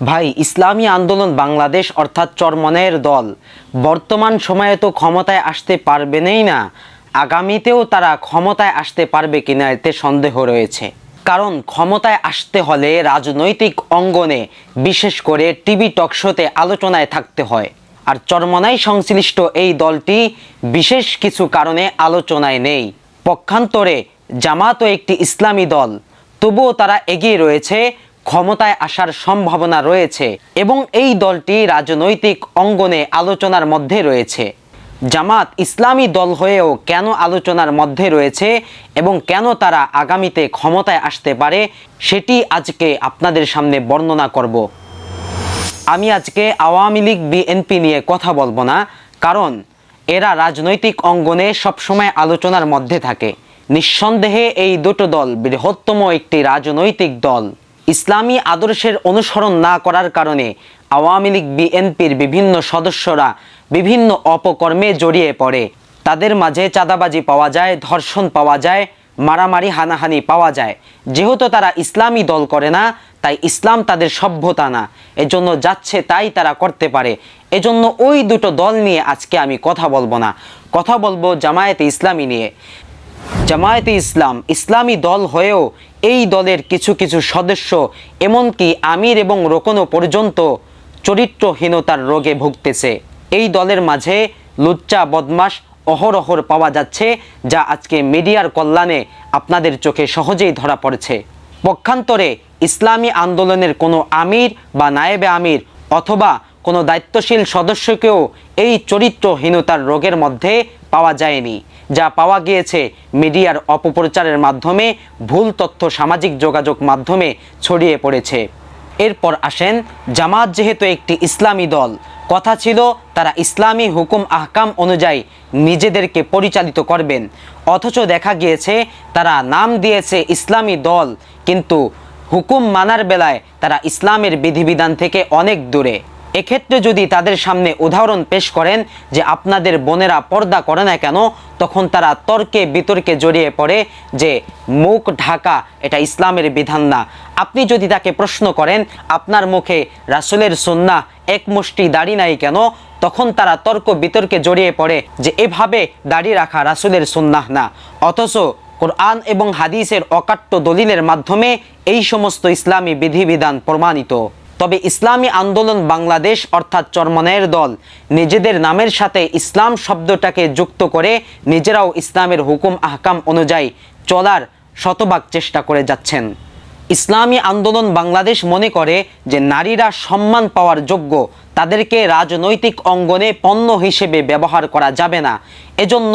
ভাই, ইসলামী আন্দোলন বাংলাদেশ অর্থাৎ চরমনের দল বর্তমান সময়ে তো ক্ষমতায় আসতে পারবেনই না, আগামীতেও তারা ক্ষমতায় আসতে পারবে কিনা এতে সন্দেহ রয়েছে। কারণ ক্ষমতায় আসতে হলে রাজনৈতিক অঙ্গনে, বিশেষ করে টিভি টকশোতে আলোচনায় থাকতে হয়। আর চরমনাই সংশ্লিষ্ট এই দলটি বিশেষ কিছু কারণে আলোচনায় নেই। পক্ষান্তরে জামাতও একটি ইসলামী দল, তবুও তারা এগিয়ে রয়েছে, ক্ষমতায় আসার সম্ভাবনা রয়েছে এবং এই দলটি রাজনৈতিক অঙ্গনে আলোচনার মধ্যে রয়েছে। জামাত ইসলামী দল হয়েও কেন আলোচনার মধ্যে রয়েছে এবং কেন তারা আগামীতে ক্ষমতায় আসতে পারে সেটি আজকে আপনাদের সামনে বর্ণনা করব। আমি আজকে আওয়ামী লীগ বিএনপি নিয়ে কথা বলবো না, কারণ এরা রাজনৈতিক অঙ্গনে সবসময় আলোচনার মধ্যে থাকে। নিঃসন্দেহে এই দুটো দল বৃহত্তম একটি রাজনৈতিক দল। ইসলামী আদর্শের অনুসরণ না করার কারণে আওয়ামী লীগ বিএনপির বিভিন্ন সদস্যরা বিভিন্ন অপকর্মে জড়িয়ে পড়ে। তাদের মাঝে চাঁদাবাজি পাওয়া যায়, ধর্ষণ পাওয়া যায়, মারামারি হানাহানি পাওয়া যায়। যেহেতু তারা ইসলামী দল করে না, তাই ইসলাম তাদের সভ্যতা না, এজন্য যাচ্ছে তাই তারা করতে পারে। এজন্য ওই দুটো দল নিয়ে আজকে আমি কথা বলবো না, কথা বলবো জামায়াতে ইসলামী নিয়ে। জামায়াতে ইসলাম ইসলামী দল হয়েও এই দলের কিছু কিছু সদস্য, এমনকি আমির এবং রোকনও পর্যন্ত চরিত্রহীনতার রোগে ভুগতেছে। এই দলের মাঝে লুচ্চা বদমাশ অহরহর পাওয়া যাচ্ছে, যা আজকে মিডিয়ার কল্যাণে আপনাদের চোখে সহজেই ধরা পড়ছে। পক্ষান্তরে ইসলামী আন্দোলনের কোনো আমির বা নায়েবে আমির অথবা কোনো দায়িত্বশীল সদস্যকেও এই চরিত্রহীনতার রোগের মধ্যে পাওয়া যায়নি, যা পাওয়া গিয়েছে মিডিয়ার অপপ্রচারের মাধ্যমে, ভুল তথ্য সামাজিক যোগাযোগ মাধ্যমে ছড়িয়ে পড়েছে। এরপর আসেন, জামাত যেহেতু একটি ইসলামী দল, কথা ছিল তারা ইসলামী হুকুম আহকাম অনুযায়ী নিজেদেরকে পরিচালিত করবেন, অথচ দেখা গিয়েছে তারা নাম দিয়েছে ইসলামী দল, কিন্তু হুকুম মানার বেলায় তারা ইসলামের বিধিবিধান থেকে অনেক দূরে। এক্ষেত্রে যদি তাদের সামনে উদাহরণ পেশ করেন যে আপনাদের বোনেরা পর্দা করে না কেন, তখন তারা তর্কে বিতর্কে জড়িয়ে পড়ে যে মুখ ঢাকা এটা ইসলামের বিধান না। আপনি যদি তাকে প্রশ্ন করেন আপনার মুখে রাসূলের সুন্নাহ এক মুষ্টি দাড়ি নাই কেন, তখন তারা তর্ক বিতর্কে জড়িয়ে পড়ে যে এভাবে দাড়ি রাখা রাসূলের সুন্নাহ না, অথচ কোরআন এবং হাদিসের অকাট্য দলিলের মাধ্যমে এই সমস্ত ইসলামী বিধিবিধান প্রমাণিত। তবে ইসলামী আন্দোলন বাংলাদেশ অর্থাৎ চরমনের দল নিজেদের নামের সাথে ইসলাম শব্দটাকে যুক্ত করে নিজেরাও ইসলামের হুকুম আহকাম অনুযায়ী চলার শতভাগ চেষ্টা করে যাচ্ছেন। ইসলামী আন্দোলন বাংলাদেশ মনে করে যে নারীরা সম্মান পাওয়ার যোগ্য, তাদেরকে রাজনৈতিক অঙ্গনে পণ্য হিসেবে ব্যবহার করা যাবে না। এজন্য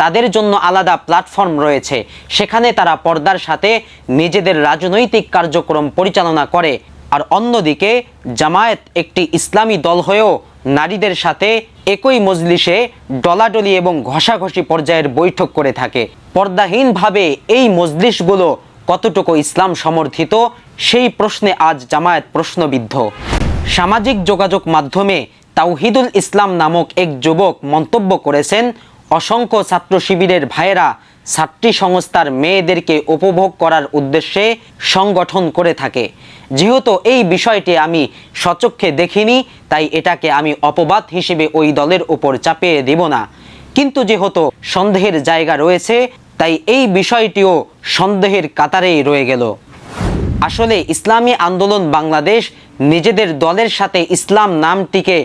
তাদের জন্য আলাদা প্ল্যাটফর্ম রয়েছে, সেখানে তারা পর্দার সাথে নিজেদের রাজনৈতিক কার্যক্রম পরিচালনা করে। আর অন্যদিকে জামায়াত একটি ইসলামী দল হয়েও নারীদের সাথে একই মজলিসে ডলাডলি এবং ঘষাঘষি পর্যায়ের বৈঠক করে থাকে। পর্দাহীনভাবে এই মজলিসগুলো কতটুকু ইসলাম সমর্থিত, সেই প্রশ্নে আজ জামায়াত প্রশ্নবিদ্ধ। সামাজিক যোগাযোগ মাধ্যমে তাওহিদুল ইসলাম নামক এক যুবক মন্তব্য করেছেন, অসংখ্য ছাত্র শিবিরের ভাইয়েরা ছাত্রী সংস্থার মেয়েদেরকে উপভোগ করার উদ্দেশ্যে সংগঠন করে থাকে। যেহেতু এই বিষয়টি আমি সচক্ষে দেখিনি, তাই এটাকে আমি অপবাদ হিসেবে ওই দলের উপর চাপিয়ে দিব না, কিন্তু যেহেতু সন্দেহের জায়গা রয়েছে, তাই এই বিষয়টিও সন্দেহের কাতারেই রয়ে গেল। আসলে ইসলামী আন্দোলন বাংলাদেশ নিজেদের দলের সাথে ইসলাম নামটিকে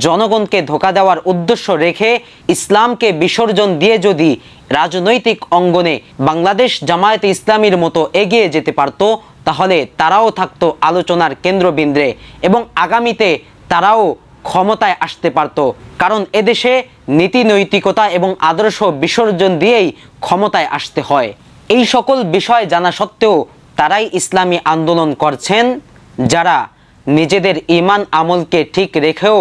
জনগণকে ধোঁকা দেওয়ার উদ্দেশ্য রেখে ইসলামকে বিসর্জন দিয়ে যদি রাজনৈতিক অঙ্গনে বাংলাদেশ জামায়াতে ইসলামীর মতো এগিয়ে যেতে পারত, তাহলে তারাও থাকতো আলোচনার কেন্দ্রবিন্দুতে এবং আগামীতে তারাও ক্ষমতায় আসতে পারত। কারণ এদেশে নীতি নৈতিকতা এবং আদর্শ বিসর্জন দিয়েই ক্ষমতায় আসতে হয়। এই সকল বিষয় জানা সত্ত্বেও তারাই ইসলামী আন্দোলন করছেন, যারা নিজেদের ঈমান আমলকে ঠিক রেখেও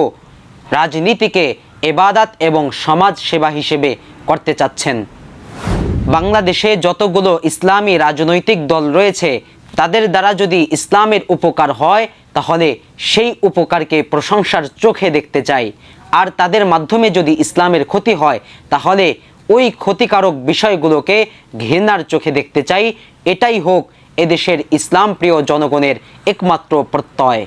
রাজনীতিকে ইবাদত এবং সমাজ সেবা হিসেবে করতে চাচ্ছেন। বাংলাদেশে যতগুলো ইসলামী রাজনৈতিক দল রয়েছে, তাদের দ্বারা যদি ইসলামের উপকার হয়, তাহলে সেই উপকারকে প্রশংসার চোখে দেখতে চাই। আর তাদের মাধ্যমে যদি ইসলামের ক্ষতি হয়, তাহলে ওই ক্ষতিকারক বিষয়গুলোকে ঘৃণার চোখে দেখতে চাই। এটাই হোক এদেশের ইসলাম প্রিয় জনগণের একমাত্র প্রত্যয়।